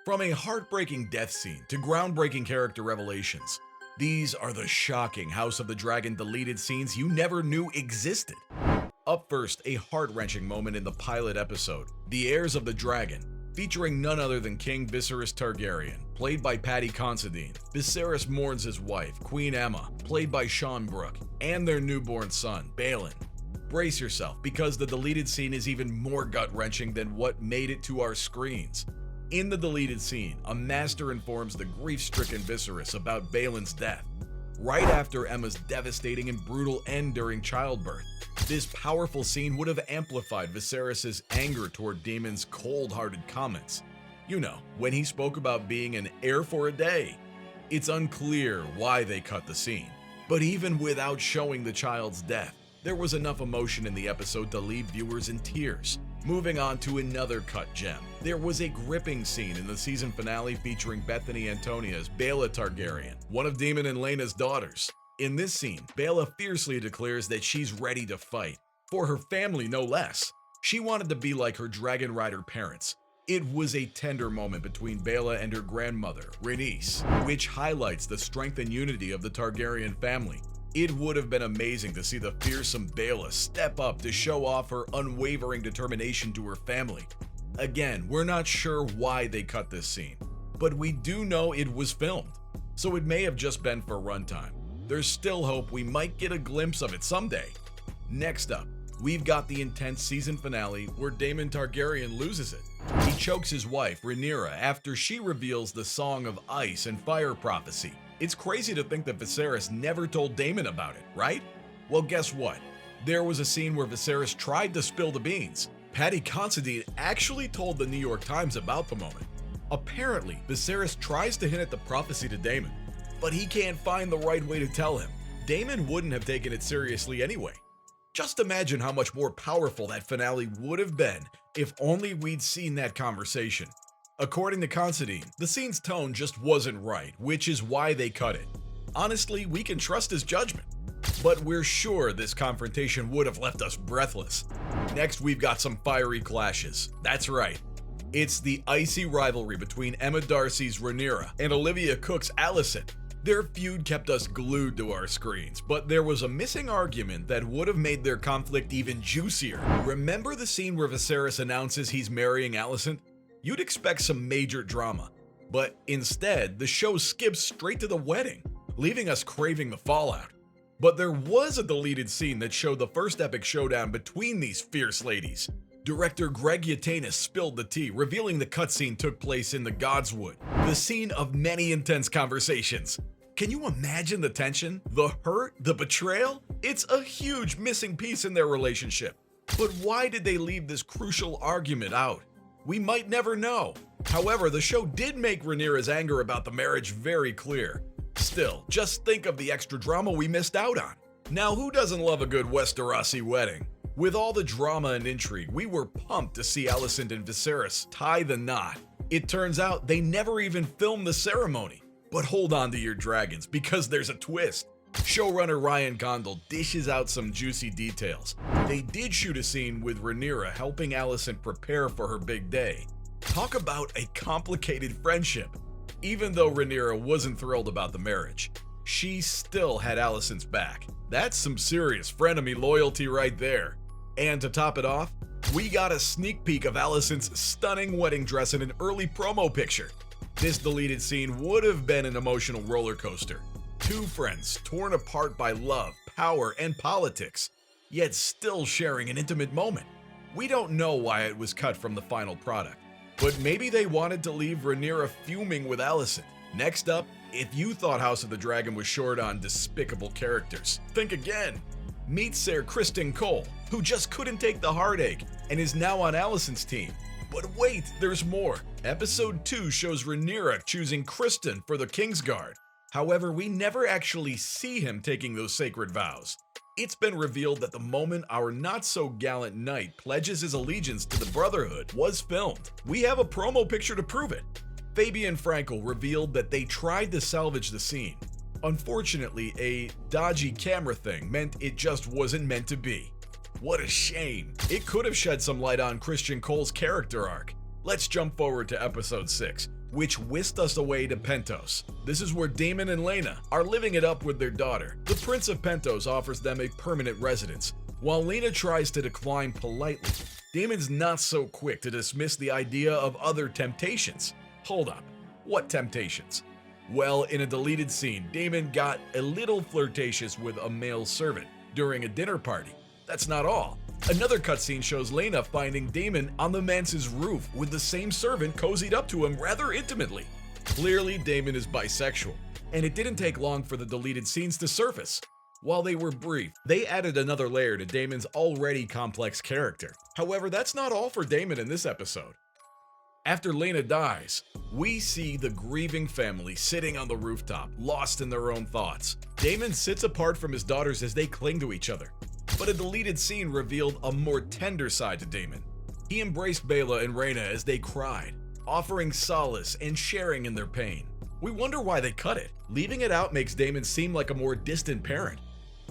From a heartbreaking death scene to groundbreaking character revelations, these are the shocking House of the Dragon deleted scenes you never knew existed. Up first, a heart-wrenching moment in the pilot episode, The Heirs of the Dragon, featuring none other than King Viserys Targaryen, played by Paddy Considine. Viserys mourns his wife, Queen Aemma, played by Sean Brooke, and their newborn son, Balon. Brace yourself, because the deleted scene is even more gut-wrenching than what made it to our screens. In the deleted scene, a master informs the grief-stricken Viserys about Balon's death, right after Aemma's devastating and brutal end during childbirth. This powerful scene would have amplified Viserys' anger toward Daemon's cold-hearted comments. You know, when he spoke about being an heir for a day. It's unclear why they cut the scene, but even without showing the child's death, there was enough emotion in the episode to leave viewers in tears. Moving on to another cut gem, there was a gripping scene in the season finale featuring Bethany Antonia as Baela Targaryen, one of Daemon and Laena's daughters. In this scene, Baela fiercely declares that she's ready to fight, for her family no less. She wanted to be like her dragon rider parents. It was a tender moment between Baela and her grandmother, Rhaenys, which highlights the strength and unity of the Targaryen family. It would have been amazing to see the fearsome Baela step up to show off her unwavering determination to her family. Again, we're not sure why they cut this scene, but we do know it was filmed, so it may have just been for runtime. There's still hope we might get a glimpse of it someday. Next up, we've got the intense season finale where Daemon Targaryen loses it. He chokes his wife, Rhaenyra, after she reveals the Song of Ice and Fire prophecy. It's crazy to think that Viserys never told Daemon about it, right? Well, guess what? There was a scene where Viserys tried to spill the beans. Paddy Considine actually told the New York Times about the moment. Apparently, Viserys tries to hint at the prophecy to Daemon, but he can't find the right way to tell him. Daemon wouldn't have taken it seriously anyway. Just imagine how much more powerful that finale would have been if only we'd seen that conversation. According to Considine, the scene's tone just wasn't right, which is why they cut it. Honestly, we can trust his judgment, but we're sure this confrontation would have left us breathless. Next, we've got some fiery clashes. That's right. It's the icy rivalry between Emma Darcy's Rhaenyra and Olivia Cook's Alicent. Their feud kept us glued to our screens, but there was a missing argument that would have made their conflict even juicier. Remember the scene where Viserys announces he's marrying Alicent? You'd expect some major drama, but instead, the show skips straight to the wedding, leaving us craving the fallout. But there was a deleted scene that showed the first epic showdown between these fierce ladies. Director Greg Yaitanes spilled the tea, revealing the cutscene took place in the Godswood, the scene of many intense conversations. Can you imagine the tension, the hurt, the betrayal? It's a huge missing piece in their relationship. But why did they leave this crucial argument out? We might never know. However, the show did make Rhaenyra's anger about the marriage very clear. Still, just think of the extra drama we missed out on. Now, who doesn't love a good Westerosi wedding? With all the drama and intrigue, we were pumped to see Alicent and Viserys tie the knot. It turns out they never even filmed the ceremony. But hold on to your dragons, because there's a twist. Showrunner Ryan Condal dishes out some juicy details. They did shoot a scene with Rhaenyra helping Alicent prepare for her big day. Talk about a complicated friendship. Even though Rhaenyra wasn't thrilled about the marriage, she still had Alicent's back. That's some serious frenemy loyalty right there. And to top it off, we got a sneak peek of Alicent's stunning wedding dress in an early promo picture. This deleted scene would have been an emotional roller coaster. Two friends torn apart by love, power, and politics, yet still sharing an intimate moment. We don't know why it was cut from the final product, but maybe they wanted to leave Rhaenyra fuming with Alicent. Next up, if you thought House of the Dragon was short on despicable characters, think again. Meet Ser Criston Cole, who just couldn't take the heartache and is now on Alicent's team. But wait, there's more. Episode 2 shows Rhaenyra choosing Criston for the Kingsguard. However, we never actually see him taking those sacred vows. It's been revealed that the moment our not-so-gallant knight pledges his allegiance to the Brotherhood was filmed. We have a promo picture to prove it. Fabian Frankel revealed that they tried to salvage the scene. Unfortunately, a dodgy camera thing meant it just wasn't meant to be. What a shame. It could have shed some light on Criston Cole's character arc. Let's jump forward to episode 6, which whisked us away to Pentos. This is where Damon and Lena are living it up with their daughter. The Prince of Pentos offers them a permanent residence, while Lena tries to decline politely. Damon's not so quick to dismiss the idea of other temptations. Hold up, what temptations? Well, in a deleted scene, Damon got a little flirtatious with a male servant during a dinner party. That's not all. Another cutscene shows Lena finding Damon on the manse's roof with the same servant cozied up to him rather intimately. Clearly, Damon is bisexual, and it didn't take long for the deleted scenes to surface. While they were brief, they added another layer to Damon's already complex character. However, that's not all for Damon in this episode. After Lena dies, we see the grieving family sitting on the rooftop, lost in their own thoughts. Damon sits apart from his daughters as they cling to each other. But a deleted scene revealed a more tender side to Damon. He embraced Bela and Reyna as they cried, offering solace and sharing in their pain. We wonder why they cut it. Leaving it out makes Damon seem like a more distant parent,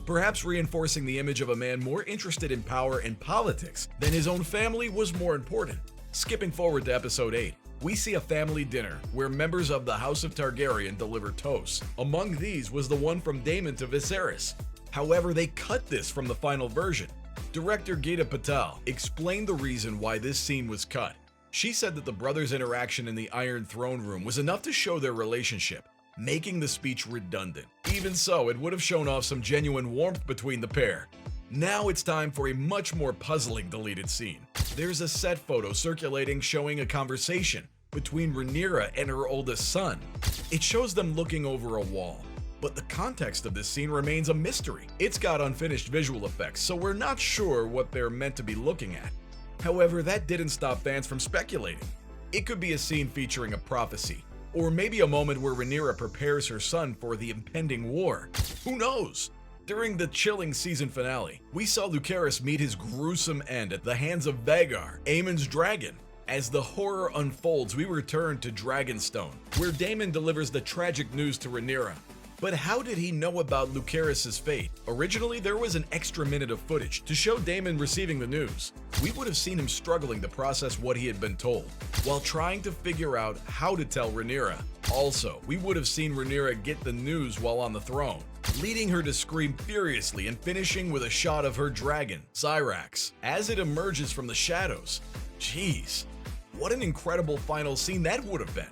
perhaps reinforcing the image of a man more interested in power and politics than his own family was more important. Skipping forward to episode 8, we see a family dinner where members of the House of Targaryen deliver toasts. Among these was the one from Daemon to Viserys. However, they cut this from the final version. Director Gita Patel explained the reason why this scene was cut. She said that the brothers' interaction in the Iron Throne Room was enough to show their relationship, making the speech redundant. Even so, it would have shown off some genuine warmth between the pair. Now it's time for a much more puzzling deleted scene. There's a set photo circulating showing a conversation between Rhaenyra and her oldest son. It shows them looking over a wall, but the context of this scene remains a mystery. It's got unfinished visual effects, so we're not sure what they're meant to be looking at. However, that didn't stop fans from speculating. It could be a scene featuring a prophecy, or maybe a moment where Rhaenyra prepares her son for the impending war. Who knows? During the chilling season finale, we saw Lucerys meet his gruesome end at the hands of Vhagar, Aemon's dragon. As the horror unfolds, we return to Dragonstone, where Daemon delivers the tragic news to Rhaenyra. But how did he know about Lucerys' fate? Originally, there was an extra minute of footage to show Daemon receiving the news. We would have seen him struggling to process what he had been told, while trying to figure out how to tell Rhaenyra. Also, we would have seen Rhaenyra get the news while on the throne, leading her to scream furiously and finishing with a shot of her dragon, Syrax, as it emerges from the shadows. Jeez, what an incredible final scene that would have been.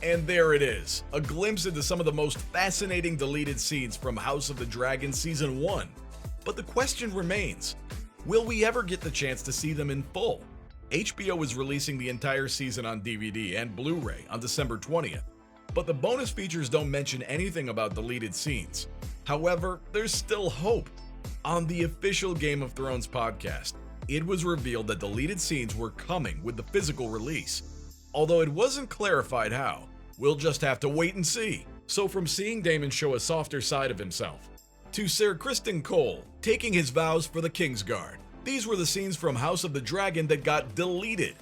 And there it is, a glimpse into some of the most fascinating deleted scenes from House of the Dragon Season 1. But the question remains, will we ever get the chance to see them in full? HBO is releasing the entire season on DVD and Blu-ray on December 20th, but the bonus features don't mention anything about deleted scenes. However, there's still hope. On the official Game of Thrones podcast, it was revealed that deleted scenes were coming with the physical release, although it wasn't clarified how. We'll just have to wait and see. So from seeing Daemon show a softer side of himself, to Ser Criston Cole taking his vows for the Kingsguard, these were the scenes from House of the Dragon that got deleted.